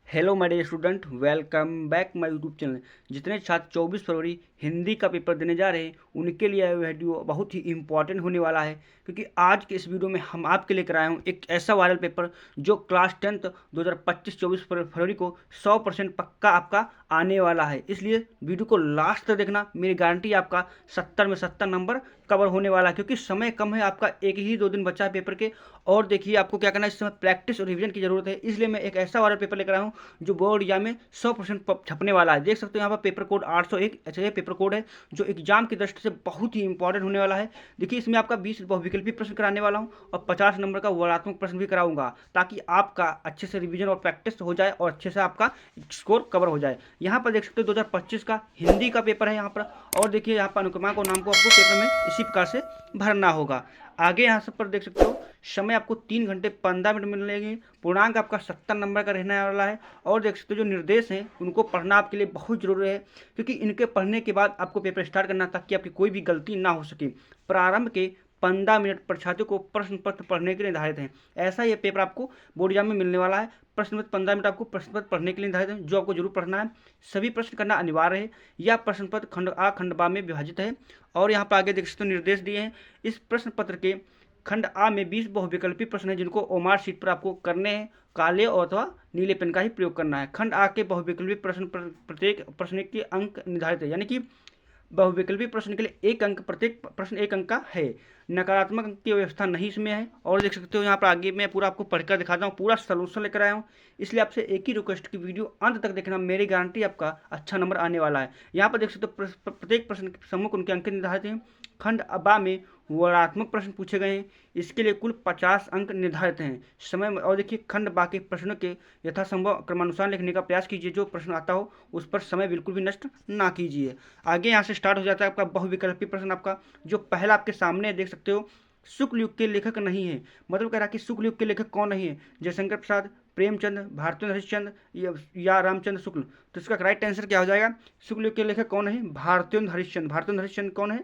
Hello my dear student, welcome back my YouTube channel. जितने छात्र 24 फरवरी हिंदी का पेपर देने जा रहे हैं उनके लिए यह वीडियो बहुत ही इंपॉर्टेंट होने वाला है, क्योंकि आज के इस वीडियो में हम आपके लेकर आए हूँ एक ऐसा वायरल पेपर जो क्लास 10th 2025-24 फरवरी को 100% पक्का आपका आने वाला है। इसलिए वीडियो को लास्ट तक देखना, मेरी गारंटी आपका 70 में 70 नंबर कवर होने वाला है, क्योंकि समय कम है, आपका एक ही 2 दिन बचा है पेपर के। और देखिए आपको क्या करना है, इस समय प्रैक्टिस और रिवीजन की जरूरत है। इसलिए मैं एक ऐसा वाला पेपर लेकर आया हूँ जो बोर्ड एग्जाम में 100% छपने वाला है। देख सकते हो यहाँ पर पेपर कोड 801 ऐसा ये पेपर कोड है जो एग्जाम की दृष्टि से बहुत ही इंपॉर्टेंट होने वाला है। देखिए इसमें आपका 20 बहुविकल्पी प्रश्न कराने वाला हूँ और 50 नंबर का वर्णात्मक प्रश्न भी कराऊंगा, ताकि आपका अच्छे से रिवीजन और प्रैक्टिस हो जाए और अच्छे से आपका स्कोर कवर हो जाए। यहाँ पर देख सकते हो 2025 का हिंदी का पेपर है यहाँ पर। और देखिए यहाँ पर अनुक्रमांक और नाम को आपको पेपर में इसी प्रकार से भरना होगा। आगे यहाँ सब पर देख सकते हो समय आपको 3 घंटे 15 मिनट मिलेंगे। पूर्णांक आपका 70 नंबर का रहने वाला है। और देख सकते हो जो निर्देश हैं उनको पढ़ना आपके लिए बहुत जरूरी है, क्योंकि इनके पढ़ने के बाद आपको पेपर स्टार्ट करना, ताकि आपकी कोई भी गलती ना हो सके। प्रारंभ के 15 मिनट परीक्षार्थियों को प्रश्न पत्र पढ़ने के लिए निर्धारित हैं। ऐसा ये पेपर आपको बोर्ड एग्जाम में मिलने वाला है। प्रश्न पत्र 15 मिनट आपको प्रश्न पत्र पढ़ने के लिए निर्धारित है, जो आपको जरूर पढ़ना है। सभी प्रश्न करना अनिवार्य है। यह प्रश्न पत्र खंड आ खंड बा में विभाजित है। और यहाँ पर आगे देख सकते हो निर्देश दिए हैं। इस प्रश्न पत्र के खंड आ में 20 बहुविकल्पी प्रश्न है, जिनको ओमार शीट पर आपको करने हैं। काले अथवा नीले पेन का ही प्रयोग करना है। खंड आ के बहुविकल्पी प्रश्न प्रत्येक प्रश्न के अंक निर्धारित है, यानी कि बहुविकल्पी प्रश्न के लिए 1 अंक, प्रत्येक प्रश्न 1 अंक का है। नकारात्मक अंक की व्यवस्था नहीं इसमें है। और देख सकते हो यहाँ पर आगे मैं पूरा आपको पढ़कर दिखाता हूँ, पूरा सोल्यूशन लेकर आया हूँ। इसलिए आपसे एक ही रिक्वेस्ट की वीडियो अंत तक देखना, मेरी गारंटी आपका अच्छा नंबर आने वाला है। यहाँ पर देख सकते हो प्रत्येक प्रश्न के सम्मुख उनके अंक निर्धारित हैं। खंड बा में वर्णात्मक प्रश्न पूछे गए हैं। इसके लिए कुल 50 अंक निर्धारित हैं। समय और देखिए खंड बा के प्रश्नों के यथासंभव क्रमानुसार लिखने का प्रयास कीजिए। जो प्रश्न आता हो उस पर समय बिल्कुल भी नष्ट ना कीजिए। आगे यहाँ से स्टार्ट हो जाता है आपका बहुविकल्पी प्रश्न। आपका जो पहला आपके सामने देख सकते हो, शुक्ल युग के लेखक नहीं है। मतलब कह रहा है कि शुक्ल युग के लेखक कौन नहीं है? जयशंकर प्रसाद, प्रेमचंद, भारतेंद्र हरिश्चंद्र या रामचंद्र शुक्ल। तो इसका राइट आंसर क्या हो जाएगा? शुक्ल युग के लेखक कौन है? भारतेंद्र हरिश्चंद्र। भारतेंद्र हरिश्चंद्र कौन है?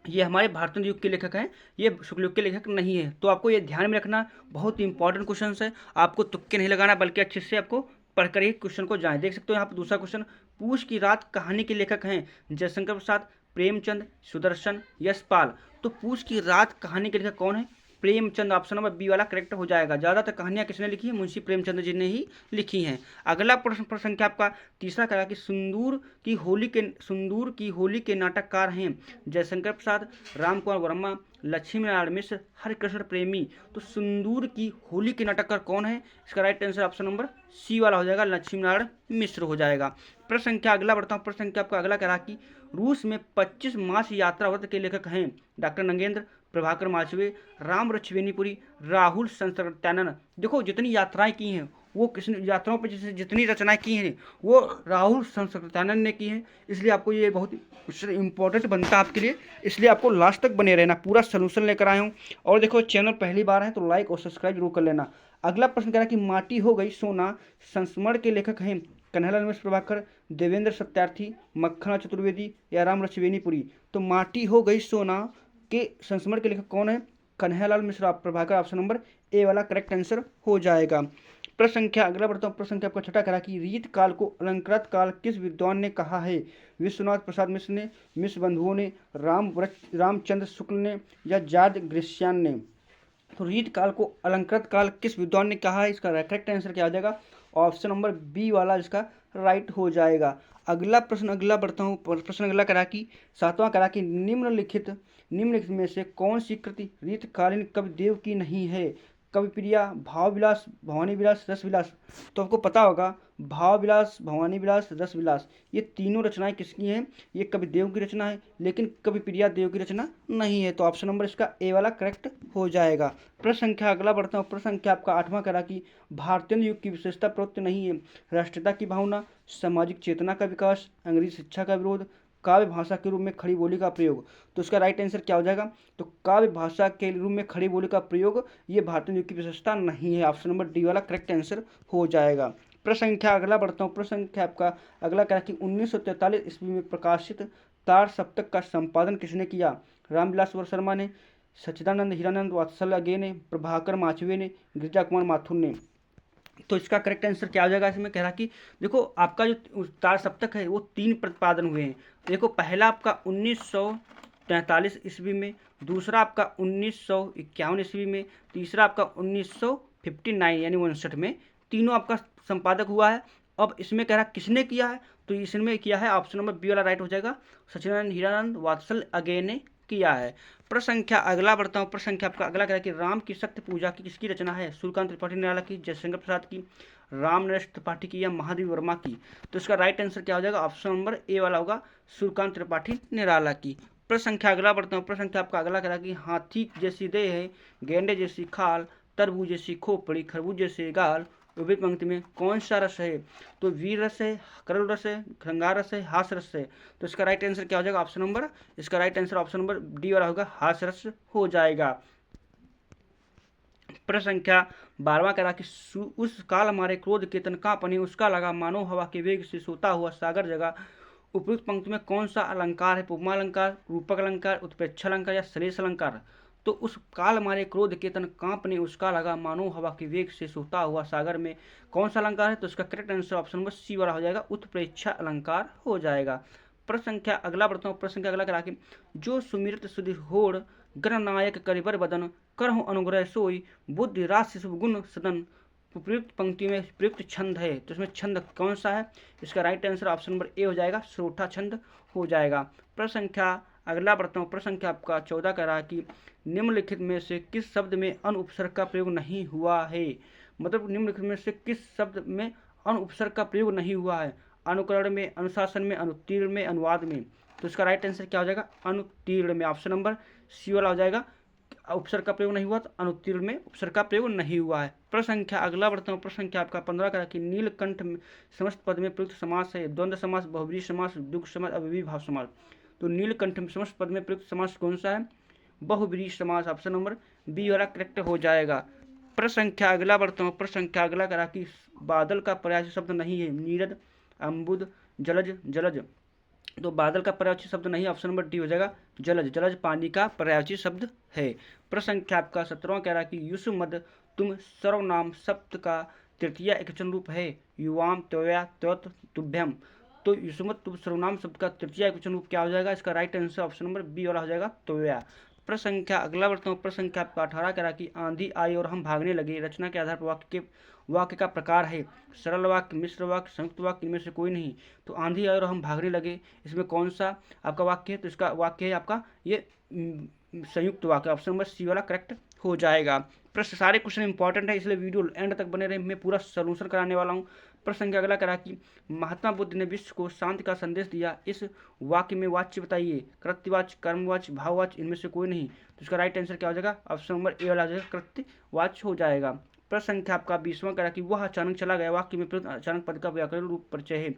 ये हमारे भारतीय युग के लेखक हैं, ये शुक्ल युग के लेखक नहीं है। तो आपको ये ध्यान में रखना, बहुत ही इंपॉर्टेंट क्वेश्चन है। आपको तुक्के नहीं लगाना, बल्कि अच्छे से आपको पढ़कर ही क्वेश्चन को जाएं। देख सकते हो यहाँ पर दूसरा क्वेश्चन, पूछ की रात कहानी के लेखक हैं जयशंकर प्रसाद, प्रेमचंद, सुदर्शन, यशपाल। तो पूछ की रात कहानी के लेखक कौन है? प्रेमचंद। ऑप्शन नंबर बी वाला करेक्ट हो जाएगा। ज़्यादातर कहानियाँ किसने लिखी है? मुंशी प्रेमचंद जी ने ही लिखी हैं। अगला प्रश्न संख्या आपका तीसरा करा कि सुंदूर की होली के नाटककार हैं जयशंकर प्रसाद, राम कुमार वर्मा, लक्ष्मी नारायण मिश्र, हरिकृष्ण प्रेमी। तो सुंदूर की होली के नाटककार कौन है? इसका right answer option number C वाला हो जाएगा, लक्ष्मी नारायण मिश्र हो जाएगा। प्रश्न संख्या अगला बढ़ता हूँ। प्रश्न संख्या आपका अगला करा कि रूस में 25 मास यात्रा व्रत के लेखक हैं डॉक्टर नंगेंद्र, प्रभाकर मालवीय, राम रचवेनीपुरी, राहुल संसर्त्यानंद। देखो जितनी यात्राएं की हैं वो किस यात्राओं पर जितनी रचनाएं की हैं वो राहुल संसर्त्यानंद ने की हैं। इसलिए आपको ये बहुत इंपॉर्टेंट बनता है आपके लिए, इसलिए आपको लास्ट तक बने रहना। पूरा सोल्यूशन लेकर आया हूँ। और देखो चैनल पहली बार है तो लाइक और सब्सक्राइब जरूर कर लेना। अगला प्रश्न कह रहा है कि माटी हो गई सोना संस्मरण के लेखक हैं कन्हैयालाल मिश्र प्रभाकर, देवेंद्र सत्यार्थी, मक्खना चतुर्वेदी या राम रचवेनीपुरी। तो माटी हो गई सोना के संस्मरण के लेखक कौन है? कन्हैयालाल मिश्र प्रभाकर। ऑप्शन नंबर ए वाला करेक्ट आंसर हो जाएगा। प्रश्न संख्या अगला बढ़ता हूँ। प्रश्न संख्या आपका छठा करा कि रीत काल को अलंकृत काल किस विद्वान ने कहा है? विश्वनाथ प्रसाद मिश्र ने, मिश्र बंधुओं ने, रामचंद्र शुक्ल ने या जॉर्ज ग्रिश्चियन ने। तो रीत काल को अलंकृत काल किस विद्वान ने कहा है? इसका करेक्ट आंसर क्या आ जाएगा? ऑप्शन नंबर बी वाला इसका राइट हो जाएगा। अगला प्रश्न अगला बढ़ता हूँ। प्रश्न अगला करा कि सातवां करा कि निम्नलिखित में से कौन सी कृति रीतकालीन कवि देव की नहीं है? कवि प्रिया, भाव विलास, भवानी विलास, रस विलास। तो आपको पता होगा भाव विलास, भवानी विलास, रस विलास ये तीनों रचनाएं किसकी हैं? ये कवि देव की रचना है, लेकिन कवि प्रिया देव की रचना नहीं है। तो ऑप्शन नंबर इसका ए वाला करेक्ट हो जाएगा। प्रश्न संख्या अगला बढ़ता हूँ। प्रश्न संख्या आपका आठवां करा कि भारतीय युग की विशेषता प्रवृत्ति नहीं है? राष्ट्रीयता की भावना, सामाजिक चेतना का विकास, अंग्रेजी शिक्षा का विरोध, काव्य भाषा के रूप में खड़ी बोली का प्रयोग। तो इसका राइट आंसर क्या हो जाएगा? तो काव्य भाषा के रूप में खड़ी बोली का प्रयोग ये भारतीय युग की विशेषता नहीं है। ऑप्शन नंबर डी वाला करेक्ट आंसर हो जाएगा। प्रश्न संख्या अगला बढ़ता हूँ। प्रश्न संख्या आपका अगला क्या कि 1943 ईस्वी में प्रकाशित तार सप्तक का संपादन किसने किया? रामविलास शर्मा ने, सच्चिदानंद हीरानंद वात्सल्य गे ने, प्रभाकर माचवे ने, गिरिजा कुमार माथुर ने। तो इसका करेक्ट आंसर क्या हो जाएगा? इसमें कह रहा कि देखो आपका जो तार सप्तक है वो 3 प्रतिपादन हुए हैं। देखो पहला आपका 1943 ईस्वी में, दूसरा आपका 1951 ईस्वी में, तीसरा आपका 1959 यानी 59 में, तीनों आपका संपादक हुआ है। अब इसमें कह रहा किसने किया है, तो इसमें किया है ऑप्शन नंबर बी वाला राइट हो जाएगा, सच्चिदानंद हीरानंद वात्सल अगे ने किया है। प्रश्न संख्या अगला बढ़ता हूँ। प्रश्न संख्या आपका अगला कह रहा है कि राम की शक्ति पूजा की किसकी रचना है? सूर्यकांत त्रिपाठी निराला की, जयशंकर प्रसाद की, राम नरेश त्रिपाठी की या महादेव वर्मा की? तो इसका राइट आंसर क्या हो जाएगा? ऑप्शन नंबर ए वाला होगा, सूर्यकांत त्रिपाठी निराला की। प्रश्न संख्या अगला बढ़ता हूँ। प्रश्न संख्या आपका अगला कह रहा है कि हाथी जैसी देह है, गेंडे जैसी खाल, तरबूज जैसी खोपड़ी, खरबूज जैसे गाल, विभिन्न पंक्ति में कौन सा रस है? तो वीर रस है, करुण रस है, श्रृंगार रस है, हास रस है? तो इसका राइट आंसर क्या हो जाएगा? ऑप्शन नंबर, इसका right answer option number D वाला होगा, हास रस हो जाएगा। प्रश्न संख्या 12वां कह रहा कि उस काल हमारे क्रोध के तन कांपने, उसका लगा मानो हवा के वेग से सोता हुआ सागर जगा। उपयुक्त पंक्ति में कौन सा अलंकार है? उपमा अलंकार, रूपक अलंकार, उत्प्रेक्षा अलंकार या श्लेष अलंकार? तो उस काल मारे क्रोध के तन कांपने, उसका लगा मानो हवा के वेग से सोता हुआ सागर में कौन सा अलंकार है? तो इसका correct answer option number C वाला हो जाएगा, उत्प्रेक्षा अलंकार हो जाएगा। प्रश्न संख्या अगला बढ़ता हूँ। प्रश्न संख्या अगला करा कि जो सुमिरत सुधि होड़ गणनायक करिबर बदन, करहु अनुग्रह सोई, बुद्धि राशि शुभ गुण सदन। प्रयुक्त पंक्ति में प्रयुक्त छंद है, तो इसमें छंद कौन सा है? इसका right answer option number A हो जाएगा, श्रोठा छंद हो जाएगा। प्रश्न संख्या अगला बढ़ता हूँ। प्रश्न संख्या आपका 14 कह रहा है कि निम्नलिखित में से किस शब्द में अन उपसर्ग का प्रयोग नहीं हुआ है? मतलब निम्नलिखित में से किस शब्द में अन उपसर्ग का प्रयोग नहीं हुआ है? अनुकरण में, अनुशासन में, अनुत्तीर्ण में, अनुवाद में? तो इसका राइट आंसर क्या हो जाएगा? अनुत्तीर्ण में, ऑप्शन नंबर सी वाला हो जाएगा। उपसर्ग का प्रयोग नहीं हुआ तो अनुत्तीर्ण में उपसर्ग का प्रयोग नहीं हुआ है। प्रश्न संख्या अगला बढ़ता हूँ। प्रश्न संख्या आपका 15 का कि नीलकंठ में समस्त पद में प्रयुक्त समास है, द्वंद्व समास, बहुब्रीहि समास, द्विगु समास, अव्ययीभाव भाव समास। तो नीलकंठ में समस्त पद में प्रयुक्त समास कौन सा है? बहुब्रीहि समास, ऑप्शन नंबर बी वाला करेक्ट हो जाएगा। प्रश्न संख्या अगला बढ़ता हूँ। प्रश्न संख्या अगला करा कि बादल का पर्यायवाची शब्द नहीं है, नीरद, अम्बुद, जलज, जलज। तो बादल का पर्यायवाची शब्द नहीं, ऑप्शन नंबर डी हो जाएगा, जलज। जलज पानी का पर्यायवाची शब्द है। प्रश्न संख्या आपका 17वां कह रहा है कि युष्मद तुम सर्वनाम सप्त का तृतीय एकवचन रूप है, युवाम, त्वया, त्वत, तुभ्यम। तो युष्मद तुम सर्वनाम शब्द का तृतीय एकवचन रूप क्या हो जाएगा? इसका right answer option number B वाला हो जाएगा, त्वया। प्रश्न संख्या अगला बढ़ता हूँ। प्रश्न संख्या आपका 18 कह रहा कि आंधी आई और हम भागने लगे, रचना के आधार पर वाक्य का प्रकार है, सरल वाक्य, मिश्र वाक्य, संयुक्त वाक्य, इनमें से कोई नहीं। तो आंधी आई और हम भागने लगे, इसमें कौन सा आपका वाक्य है? तो इसका वाक्य है आपका ये संयुक्त वाक्य, ऑप्शन नंबर सी वाला करेक्ट हो जाएगा। प्रश्न सारे क्वेश्चन इंपॉर्टेंट है, इसलिए वीडियो एंड तक बने रहे, मैं पूरा सोल्यूशन कराने वाला हूँ। प्रश्न संख्या अगला करा कि महात्मा बुद्ध ने विश्व को शांति का संदेश दिया, इस वाक्य में वाच्य बताइए, कृत्यवाच्य, कर्मवाच्य, भाववाच्य, इनमें से कोई नहीं। तो इसका राइट आंसर क्या हो जाएगा? ऑप्शन नंबर ए वाला जाएगा, कृत्यवाच्य हो जाएगा। प्रश्न संख्या आपका 20वां करा कि वह अचानक चला गया, वाक्य में प्रयुक्त अचानक पद का व्याकरण रूप परिचय है।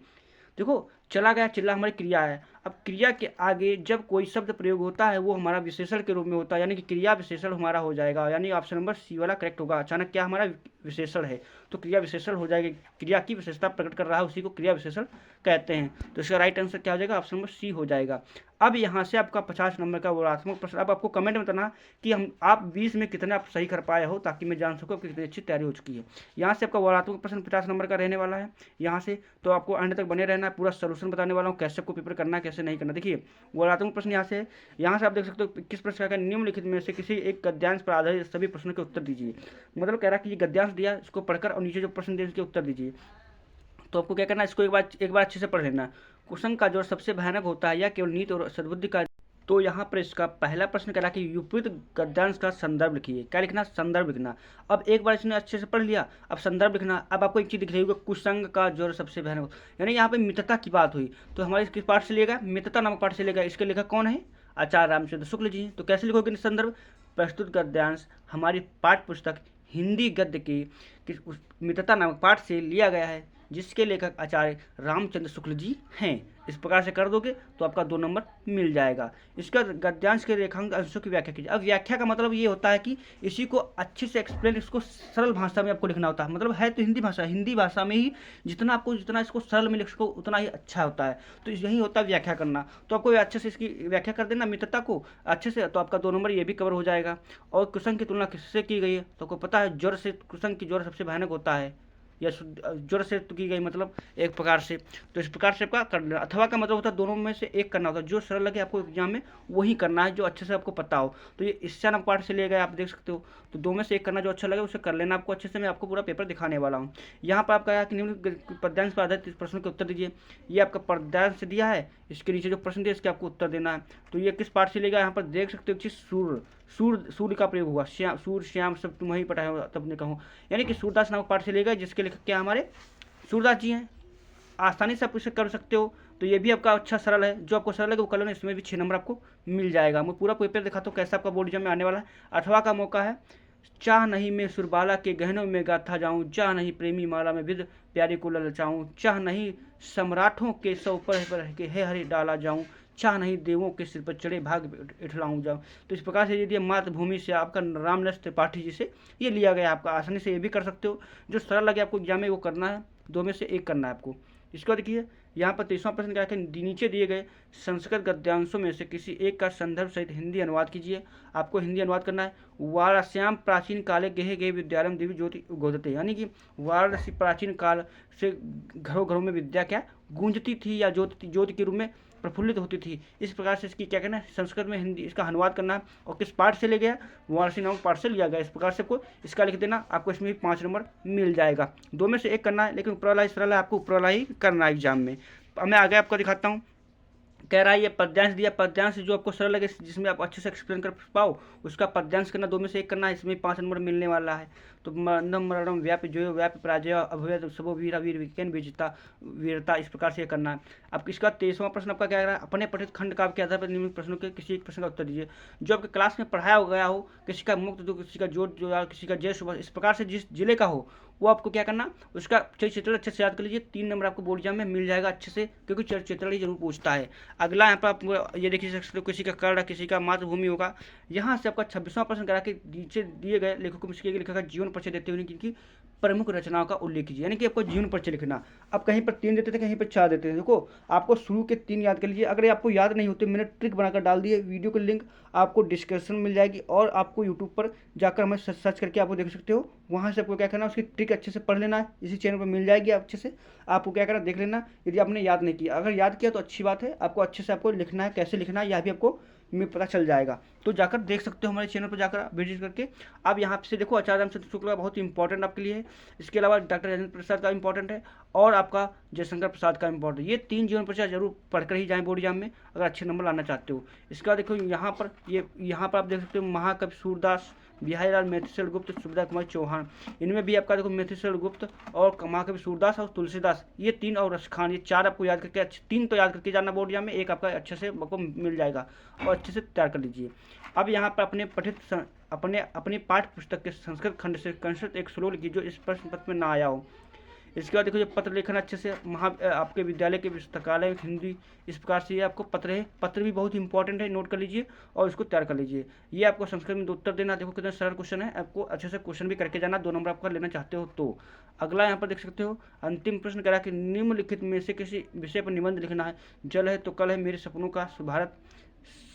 देखो चला गया, चिल्ला हमारी क्रिया है। अब क्रिया के आगे जब कोई शब्द प्रयोग होता है वो हमारा विशेषण के रूप में होता है, यानी कि क्रिया विशेषण हमारा हो जाएगा, यानी ऑप्शन नंबर सी वाला करेक्ट होगा। अचानक क्या हमारा विशेषण है, तो क्रिया विशेषण हो जाएगी। क्रिया की विशेषता प्रकट कर रहा है उसी को क्रिया विशेषण कहते हैं। तो इसका राइट आंसर क्या हो जाएगा? ऑप्शन नंबर सी हो जाएगा। अब यहाँ से आपका 50 नंबर का वर्णात्मक प्रश्न। अब आपको कमेंट में बताना कि आप 20 में कितने आप सही कर पाए हो, ताकि मैं जान सकूँ आपकी कितनी अच्छी तैयारी हो चुकी है। यहाँ से आपका वर्णात्मक प्रश्न 50 नंबर का रहने वाला है यहाँ से, तो आपको अंत तक बने रहना है। पूरा सोल्यूशन बताने वाला हूँ, कैसे आपको पेपर करना है, कैसे नहीं करना। देखिए वर्णात्मक प्रश्न यहाँ से आप देख सकते हो, किस प्रश्न का निम्नलिखित में से किसी एक गद्यांश पर आधारित सभी प्रश्नों के उत्तर दीजिए। मतलब कह रहा है कि ये गद्यांश दिया, इसको पढ़कर और नीचे जो प्रश्न दिए उसके उत्तर दीजिए। तो आपको क्या करना है, इसको एक बार अच्छे से पढ़ लेना। क्वेश्चन का जो सबसे भयानक होता है या केवल नीति और सद्बुद्धि का। तो यहाँ पर इसका पहला प्रश्न करा कि उपयुक्त गद्यांश का संदर्भ लिखिए। क्या लिखना? संदर्भ लिखना। अब एक बार इसने अच्छे से पढ़ लिया, अब संदर्भ लिखना। अब आपको एक चीज़ दिख रही होगी, कुसंग का ज्वर सबसे भयानक, यानी यहाँ पे मितता की बात हुई। तो हमारे किस पाठ से लेगा? मितता नामक पाठ से लेगा। इसके लेखक कौन है? आचार्य रामचंद्र शुक्ल जी। तो कैसे लिखोगे संदर्भ? प्रस्तुत गद्यांश हमारी पाठ्य पुस्तक हिंदी गद्य की मितता नामक पाठ से लिया गया है, जिसके लेखक आचार्य रामचंद्र शुक्ल जी हैं। इस प्रकार से कर दोगे तो आपका 2 नंबर मिल जाएगा। इसका गद्यांश के रेखांक अंशों की व्याख्या कीजिए। अब व्याख्या का मतलब ये होता है कि इसी को अच्छे से एक्सप्लेन, इसको सरल भाषा में आपको लिखना होता है। मतलब है तो हिंदी भाषा में ही जितना इसको सरल में लिख सको उतना ही अच्छा होता है। तो यही होता है व्याख्या करना। तो आपको अच्छे से इसकी व्याख्या कर देना मितता को अच्छे से, तो आपका 2 नंबर ये भी कवर हो जाएगा। और कुसंग की तुलना किससे की गई है? तो आपको पता है ज्वर से, कुसंग की ज्वर सबसे भयानक होता है। या जोर से की गई मतलब एक प्रकार से, तो इस प्रकार से आपका कर लेना। अथवा का मतलब होता है दोनों में से एक करना होता है, जो सरल लगे आपको एग्जाम में वही करना है, जो अच्छे से आपको पता हो। तो ये इससे नाम पार्ट से लिए गए, आप देख सकते हो। तो दो में से एक करना जो अच्छा लगे उसे कर लेना आपको अच्छे से। मैं आपको पूरा पेपर दिखाने वाला हूँ। यहाँ पर आपका कि निम्न पद्यांश पर आधारित इस प्रश्न के उत्तर दीजिए। ये आपका पद्यांश दिया है, इसके नीचे जो प्रश्न दिया इसके आपको उत्तर देना है। तो ये किस पार्ट से लेगा, यहाँ पर देख सकते हो चीज सूर्य का प्रयोग हुआ, सूर्य श्याम सब तुम वही पढ़ाए हो तब ने कहूँ, यानी कि सूरदास नामक पाठ से लेगा, जिसके लेखक क्या हमारे सूरदास जी हैं। आसानी से आप इसे कर सकते हो। तो ये भी आपका अच्छा सरल है, जो आपको सरल है वो कर लेना, इसमें भी 6 नंबर आपको मिल जाएगा। मैं पूरा पेपर दिखाता हूँ कैसा आपका बोर्ड एग्जाम में आने वाला है। 8वां का मौका है। चाह नहीं मैं सुरबाला के गहनों में गाथा जाऊं, चाह नहीं प्रेमी माला में विद प्यारे को ललचाऊं, चाह नहीं सम्राटों के सौ पर के है हरि डाला जाऊं, चाह नहीं देवों के सिर पर चढ़े भाग इठलाऊं जाऊं। तो इस प्रकार से यदि मातृभूमि से आपका रामनरेश त्रिपाठी जी से ये लिया गया, आपका आसानी से ये भी कर सकते हो। जो सरल लगे आपको एग्जाम में वो करना है, दो में से एक करना है आपको। इसको देखिए यहाँ पर 23वां प्रश्न क्या है, नीचे दिए गए संस्कृत गद्यांशों में से किसी एक का संदर्भ सहित हिंदी अनुवाद कीजिए। आपको हिंदी अनुवाद करना है। वारास्याम प्राचीन काले गेहे गए विद्यालय देवी ज्योति उगोदते, यानी कि वाराणसी प्राचीन काल से घरों घरों में विद्या क्या गूंजती थी या ज्योति के रूप में प्रफुल्लित होती थी। इस प्रकार से इसकी क्या कहना है, संस्कृत में हिंदी इसका अनुवाद करना है। और किस पाठ से ले गया, वाराणसी नामक पाठ से लिया गया। इस प्रकार से आपको इसका लिख देना, आपको इसमें भी 5 नंबर मिल जाएगा। दो में से एक करना है, लेकिन ऊपर वाला ही सरल है, आपको ऊपर वाला ही करना है एग्जाम में। अब मैं आगे आपको दिखाता हूँ। कह रहा है ये पद्यांश दिया, पद्यांश जो आपको सरल लगे जिसमें आप अच्छे से एक्सप्लेन कर पाओ उसका पद्यांश करना, दो में से एक करना है, इसमें 5 नंबर मिलने वाला है। तो मरणम मरणम व्याप जो व्याप पराजय अभय सबो वीरा वीर विज्ञान विजेता वीरता, इस प्रकार से करना है। अब इसका 23वां प्रश्न आपका क्या कह रहा है, अपने पठित खंड का आपके आधार पर निम्न प्रश्नों के किसी एक प्रश्न का उत्तर दीजिए। जो आपके क्लास में पढ़ाया गया हो, किसी का मुक्त जो किसी का जोड़ जो किसी का जय सुबह, इस प्रकार से जिस जिले का हो वो आपको क्या करना, उसका चित्र अच्छे से याद कर लीजिए। 3 नंबर आपको बोर्ड एग्जाम में मिल जाएगा अच्छे से, क्योंकि चित्र ही जरूर पूछता है। अगला यहाँ पर आप ये देखिए सकते हो, किसी का कर्ण किसी का मातृभूमि होगा। यहाँ से आपका 26वां प्रश्न करा के नीचे दिए गए लेखकों में लेखक का जीवन परिचय देते हुए जिनकी प्रमुख रचनाओं का उल्लेख कीजिए, यानी कि आपको जीवन परिचय लिखना। अब कहीं पर 3 देते थे, कहीं पर 4 देते थे। देखो आपको शुरू के 3 याद कर लीजिए। अगर ये आपको याद नहीं होते, मैंने ट्रिक बनाकर डाल दी है, वीडियो की लिंक आपको डिस्क्रिप्शन में मिल जाएगी, और आपको यूट्यूब पर जाकर हमें सर्च करके आपको देख सकते हो। वहाँ से आपको क्या करना है, उसकी ट्रिक अच्छे से पढ़ लेना है, इसी चैनल पर मिल जाएगी अच्छे से। आपको क्या करना, देख लेना यदि आपने याद नहीं किया। अगर याद किया तो अच्छी बात है, आपको अच्छे से आपको लिखना है, कैसे लिखना है यह भी आपको में पता चल जाएगा। तो जाकर देख सकते हो हमारे चैनल पर जाकर विजिट करके। अब यहाँ से देखो आचार्य रामचंद्र शुक्ल का बहुत इंपॉर्टेंट आपके लिए है। इसके अलावा डॉक्टर राजेंद्र प्रसाद का इंपॉर्टेंट है, और आपका जयशंकर प्रसाद का इंपॉर्टेंट। ये 3 जीवन परिचय जरूर पढ़कर ही जाएं बोर्ड एग्जाम में, अगर अच्छे नंबर लाना चाहते हो। इसका देखो यहाँ पर यहाँ पर आप देख सकते हो महाकवि सूरदास, बिहारीलाल मेथिसेल गुप्त, सुविधा कुमार चौहान। इनमें भी आपका देखो मेथिसेल गुप्त और महाकवि सूरदास और तुलसीदास, ये 3 और रसखान, ये 4 आपको याद करके 3 तो याद करके जाना बोर्ड एग्जाम में, एक आपका अच्छे से आपको मिल जाएगा, और अच्छे से तैयार कर लीजिए। अब यहाँ पर अपने पाठ्य पुस्तक के संस्कृत खंड से कंसत एक श्लोक लिखिए जो इस प्रश्न पत्र में ना आया हो। इसके बाद देखो ये पत्र लेखन अच्छे से आपके विद्यालय के पुस्तकालय हिंदी, इस प्रकार से ये आपको पत्र है, पत्र भी बहुत इंपॉर्टेंट है, नोट कर लीजिए और इसको तैयार कर लीजिए। ये आपको संस्कृत में उत्तर देना, देखो कितना सरल क्वेश्चन है, आपको अच्छे से क्वेश्चन भी करके जाना, 2 नंबर आपका लेना चाहते हो तो। अगला यहाँ पर देख सकते हो अंतिम प्रश्न करा कि निम्नलिखित में से किसी विषय पर निबंध लिखना है। जल है तो कल है, मेरे सपनों का भारत,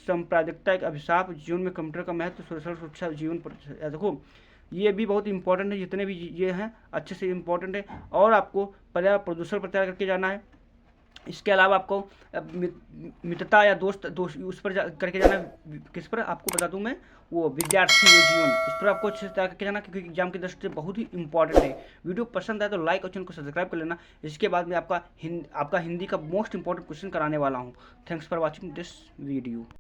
सांप्रदायिकता एक अभिशाप, जीवन में कंप्यूटर का महत्व, सोशल सुरक्षा जीवन पर। देखो ये भी बहुत इंपॉर्टेंट है, जितने भी ये हैं अच्छे से इंपॉर्टेंट है। और आपको पर्यावरण प्रदूषण पर तैयार करके जाना है। इसके अलावा आपको मित्रता या दोस्त उस पर करके जाना है। किस पर आपको बता दूं मैं, वो विद्यार्थी वो जीवन, इस पर आपको अच्छे से तैयार करके जाना, क्योंकि एग्जाम की दृष्टि से बहुत ही इंपॉर्टेंट है। वीडियो पसंद आए तो लाइक और चैनल को सब्सक्राइब कर लेना। इसके बाद में आपका हिंदी का मोस्ट इंपॉर्टेंट क्वेश्चन कराने वाला हूँ। Thanks for watching this video.